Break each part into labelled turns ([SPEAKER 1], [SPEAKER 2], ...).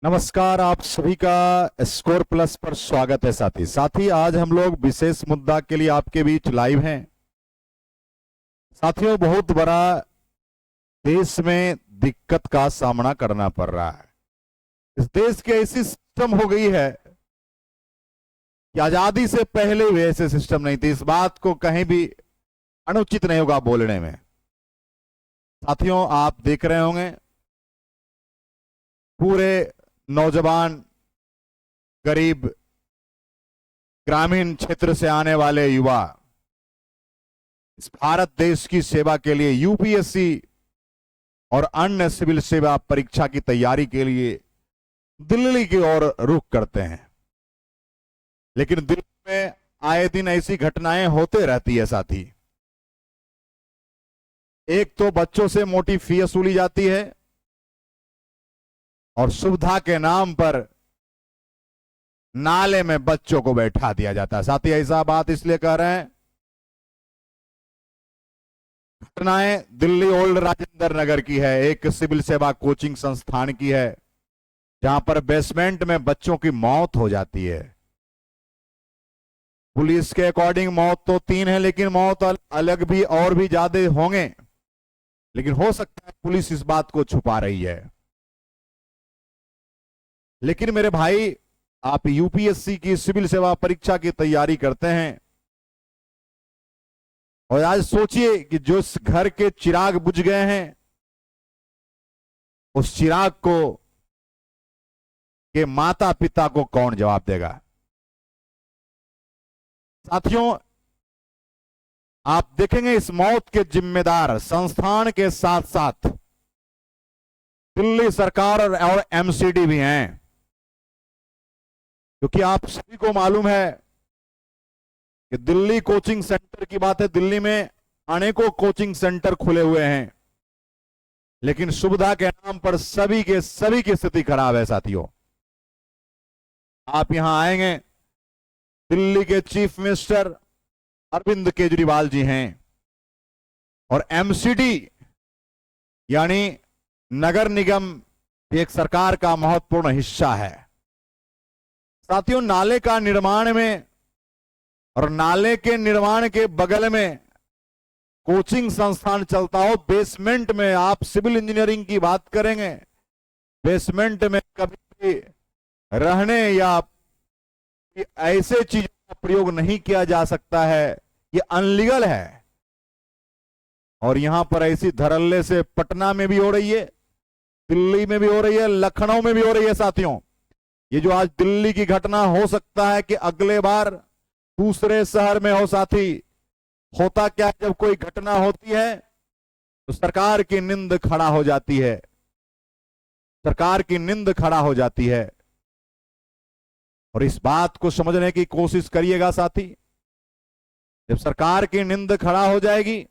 [SPEAKER 1] नमस्कार, आप सभी का स्कोर प्लस पर स्वागत है। साथी आज हम लोग विशेष मुद्दा के लिए आपके बीच लाइव हैं। साथियों, बहुत बड़ा देश में दिक्कत का सामना करना पड़ रहा है। इस देश की ऐसी सिस्टम हो गई है कि आजादी से पहले भी ऐसे सिस्टम नहीं थी। इस बात को कहीं भी अनुचित नहीं होगा बोलने में। साथियों, आप देख रहे होंगे पूरे नौजवान, गरीब, ग्रामीण क्षेत्र से आने वाले युवा इस भारत देश की सेवा के लिए यूपीएससी और अन्य सिविल सेवा परीक्षा की तैयारी के लिए दिल्ली की ओर रुख करते हैं। लेकिन दिल्ली में आए दिन ऐसी घटनाएं होते रहती है। साथी, एक तो बच्चों से मोटी फी वसूली जाती है और सुविधा के नाम पर नाले में बच्चों को बैठा दिया जाता है। साथी, ऐसा बात इसलिए कह रहे हैं, घटनाएं दिल्ली ओल्ड राजेंद्र नगर की है, एक सिविल सेवा कोचिंग संस्थान की है, जहां पर बेसमेंट में बच्चों की मौत हो जाती है। पुलिस के अकॉर्डिंग मौत तो 3 है, लेकिन मौत अलग भी और भी ज्यादा होंगे। लेकिन हो सकता है पुलिस इस बात को छुपा रही है। लेकिन मेरे भाई, आप यूपीएससी की सिविल सेवा परीक्षा की तैयारी करते हैं और आज सोचिए कि जो इस घर के चिराग बुझ गए हैं, उस चिराग को के माता पिता को कौन जवाब देगा। साथियों, आप देखेंगे इस मौत के जिम्मेदार संस्थान के साथ साथ दिल्ली सरकार और एमसीडी भी हैं। क्योंकि आप सभी को मालूम है कि दिल्ली कोचिंग सेंटर की बात है, दिल्ली में अनेकों कोचिंग सेंटर खुले हुए हैं, लेकिन सुविधा के नाम पर सभी की स्थिति खराब है। साथियों, आप यहां आएंगे, दिल्ली के चीफ मिनिस्टर अरविंद केजरीवाल जी हैं और एमसीडी यानी नगर निगम एक सरकार का महत्वपूर्ण हिस्सा है। साथियों, नाले का निर्माण में और नाले के निर्माण के बगल में कोचिंग संस्थान चलता हो, बेसमेंट में आप सिविल इंजीनियरिंग की बात करेंगे, बेसमेंट में कभी भी रहने या ऐसे चीजों का प्रयोग नहीं किया जा सकता है, ये अनलीगल है। और यहां पर ऐसी धड़ल्ले से पटना में भी हो रही है, दिल्ली में भी हो रही है, लखनऊ में भी हो रही है। साथियों, ये जो आज दिल्ली की घटना, हो सकता है कि अगले बार दूसरे शहर में हो। साथी, होता क्या, जब कोई घटना होती है तो सरकार की नींद खड़ा हो जाती है, सरकार की नींद खड़ा हो जाती है। और इस बात को समझने की कोशिश करिएगा साथी, जब सरकार की नींद खड़ा हो जाएगी,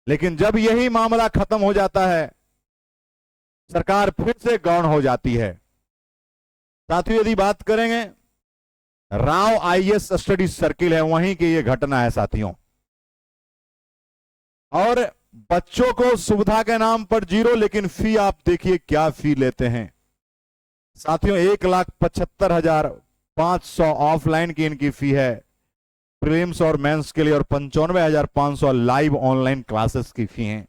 [SPEAKER 1] लेकिन जब यही मामला खत्म हो जाता है, सरकार फिर से गौण हो जाती है। साथियों, यदि बात करेंगे, राव आईएएस स्टडी सर्किल है, वहीं की यह घटना है। साथियों, और बच्चों को सुविधा के नाम पर 0, लेकिन फी आप देखिए क्या फी लेते हैं। साथियों, 1,75,500 ऑफलाइन की इनकी फी है प्रीलिम्स और मेंस के लिए, और 95,500 लाइव ऑनलाइन क्लासेस की फी है।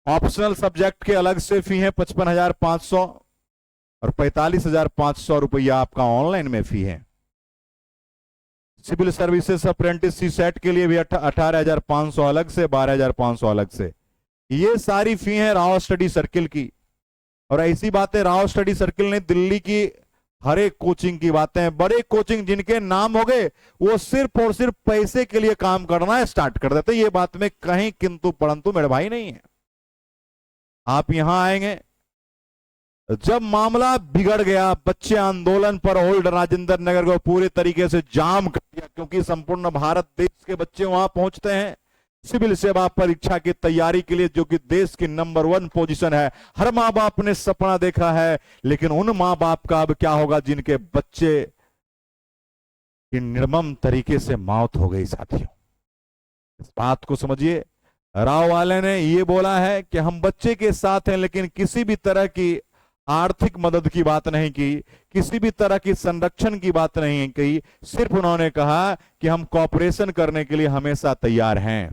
[SPEAKER 1] ऑप्शनल सब्जेक्ट के अलग से फी है 55,500 और 45,500 रुपया आपका ऑनलाइन में फी है। सिविल सर्विसेज अप्रेंटिस सीसेट के लिए भी 18,500 अलग से, 12,500 अलग से। ये सारी फी है राव स्टडी सर्किल की। और ऐसी बातें राव स्टडी सर्किल ने दिल्ली की हर एक कोचिंग की बातें, बड़े कोचिंग जिनके नाम हो गए, वो सिर्फ और सिर्फ पैसे के लिए काम करना स्टार्ट कर देते। ये बात में कहीं किंतु परंतु मेरे भाई नहीं है। आप यहां आएंगे, जब मामला बिगड़ गया, बच्चे आंदोलन पर ओल्ड राजेंद्र नगर को पूरे तरीके से जाम कर दिया, क्योंकि संपूर्ण भारत देश के बच्चे वहां पहुंचते हैं सिविल सेवा परीक्षा की तैयारी के लिए, जो कि देश की नंबर 1 पोजीशन है। हर मां बाप ने सपना देखा है, लेकिन उन मां बाप का अब क्या होगा जिनके बच्चे की निर्मम तरीके से मौत हो गई। साथियों, इस बात को समझिए, राव वाले ने ये बोला है कि हम बच्चे के साथ हैं, लेकिन किसी भी तरह की आर्थिक मदद की बात नहीं की, किसी भी तरह की संरक्षण की बात नहीं की। सिर्फ उन्होंने कहा कि हम कॉपरेशन करने के लिए हमेशा तैयार हैं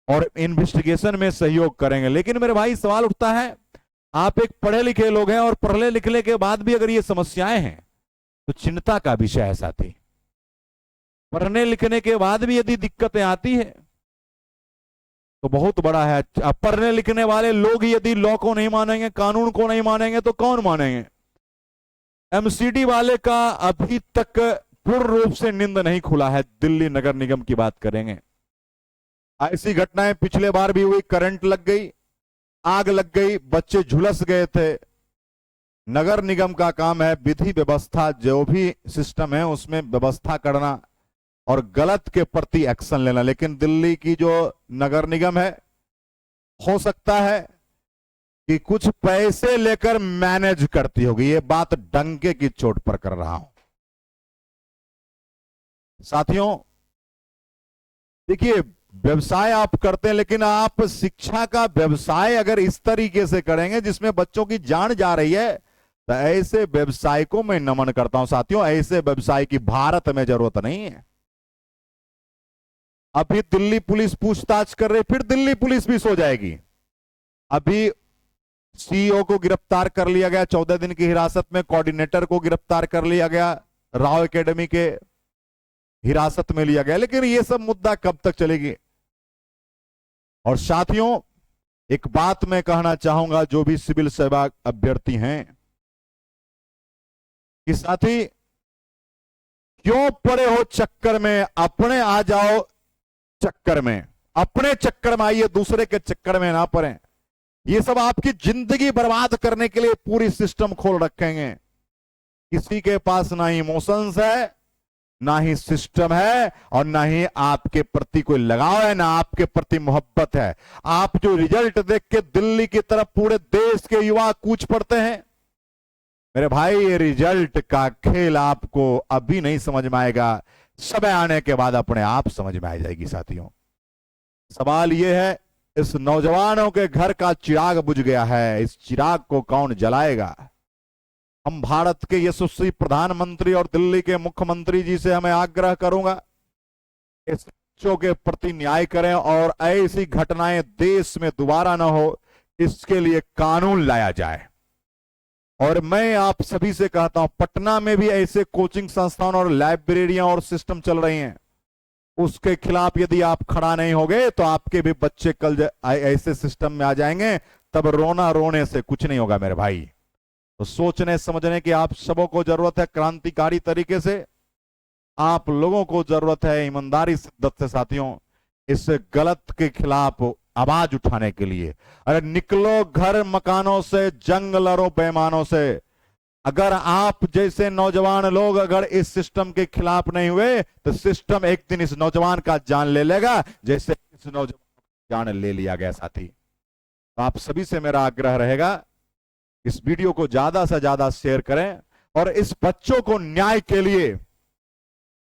[SPEAKER 1] और इन्वेस्टिगेशन में सहयोग करेंगे। लेकिन मेरे भाई सवाल उठता है, आप एक पढ़े लिखे लोग हैं और पढ़ने लिखने के बाद भी अगर ये समस्याएं हैं तो चिंता का विषय है साथी। पढ़ने लिखने के बाद भी यदि दिक्कतें आती है तो बहुत बड़ा है। अब पढ़ने लिखने वाले लोग यदि लॉ को नहीं मानेंगे, कानून को नहीं मानेंगे, तो कौन मानेंगे? एमसीडी वाले का अभी तक पूर्ण रूप से नींद नहीं खुला है। दिल्ली नगर निगम की बात करेंगे, ऐसी घटनाएं पिछले बार भी हुई। करंट लग गई, आग लग गई, बच्चे झुलस गए थे। नगर निगम का काम है विधि व्यवस्था, जो भी सिस्टम है उसमें व्यवस्था करना और गलत के प्रति एक्शन लेना। लेकिन दिल्ली की जो नगर निगम है, हो सकता है कि कुछ पैसे लेकर मैनेज करती होगी। ये बात डंके की चोट पर कर रहा हूं साथियों। देखिए, व्यवसाय आप करते हैं, लेकिन आप शिक्षा का व्यवसाय अगर इस तरीके से करेंगे जिसमें बच्चों की जान जा रही है, तो ऐसे व्यवसाय को मैं नमन करता हूं साथियों। ऐसे व्यवसाय की भारत में जरूरत नहीं है। अभी दिल्ली पुलिस पूछताछ कर रही, फिर दिल्ली पुलिस भी सो जाएगी। अभी सीईओ को गिरफ्तार कर लिया गया 14 दिन की हिरासत में, कोऑर्डिनेटर को गिरफ्तार कर लिया गया, राव एकेडमी के हिरासत में लिया गया। लेकिन यह सब मुद्दा कब तक चलेगी? और साथियों, एक बात मैं कहना चाहूंगा जो भी सिविल सेवा अभ्यर्थी हैं कि साथी, क्यों पड़े हो चक्कर में? अपने आ जाओ चक्कर में, अपने चक्कर में आइए, दूसरे के चक्कर में ना पड़े। ये सब आपकी जिंदगी बर्बाद करने के लिए पूरी सिस्टम खोल रखेंगे। किसी के पास ना इमोशंस है, ना ही सिस्टम है, और ना ही आपके प्रति कोई लगाव है, ना आपके प्रति मोहब्बत है। आप जो रिजल्ट देख के दिल्ली की तरफ पूरे देश के युवा कूच पड़ते हैं, मेरे भाई, ये रिजल्ट का खेल आपको अभी नहीं समझ में आएगा, समय आने के बाद अपने आप समझ में आ जाएगी साथियों। सवाल यह है, इस नौजवानों के घर का चिराग बुझ गया है, इस चिराग को कौन जलाएगा? हम भारत के यशस्वी प्रधानमंत्री और दिल्ली के मुख्यमंत्री जी से हमें आग्रह करूंगा, इस बच्चों के प्रति न्याय करें और ऐसी घटनाएं देश में दोबारा ना हो, इसके लिए कानून लाया जाए। और मैं आप सभी से कहता हूं, पटना में भी ऐसे कोचिंग संस्थान और लाइब्रेरियां और सिस्टम चल रही हैं, उसके खिलाफ यदि आप खड़ा नहीं होगे तो आपके भी बच्चे कल ऐसे सिस्टम में आ जाएंगे, तब रोना रोने से कुछ नहीं होगा मेरे भाई। तो सोचने समझने की आप सबों को जरूरत है, क्रांतिकारी तरीके से आप लोगों को जरूरत है, ईमानदारी शिद्दत से साथियों, इस गलत के खिलाफ आवाज उठाने के लिए। अरे निकलो घर मकानों से, जंग लड़ो बेईमानों से। अगर आप जैसे नौजवान लोग अगर इस सिस्टम के खिलाफ नहीं हुए तो सिस्टम एक दिन इस नौजवान का जान ले लेगा, जैसे इस नौजवान का जान ले लिया गया साथी। तो आप सभी से मेरा आग्रह रहेगा, इस वीडियो को ज्यादा से ज्यादा शेयर करें और इस बच्चों को न्याय के लिए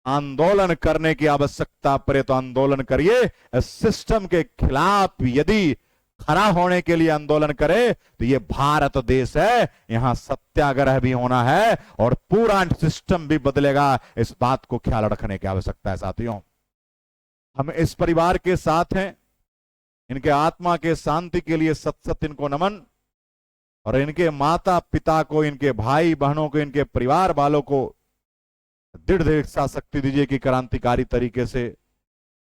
[SPEAKER 1] आंदोलन करने की आवश्यकता पड़े तो आंदोलन करिए। इस सिस्टम के खिलाफ यदि खड़ा होने के लिए आंदोलन करे तो ये भारत देश है, यहां सत्याग्रह भी होना है और पूरा सिस्टम भी बदलेगा। इस बात को ख्याल रखने की आवश्यकता है साथियों। हम इस परिवार के साथ हैं, इनके आत्मा के शांति के लिए सत सत इनको नमन, और इनके माता पिता को, इनके भाई बहनों को, इनके परिवार वालों को दृढ़ इच्छा शक्ति दीजिए कि क्रांतिकारी तरीके से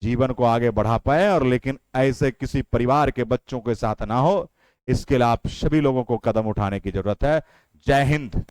[SPEAKER 1] जीवन को आगे बढ़ा पाए। और लेकिन ऐसे किसी परिवार के बच्चों के साथ ना हो, इसके लिए आप सभी लोगों को कदम उठाने की जरूरत है। जय हिंद।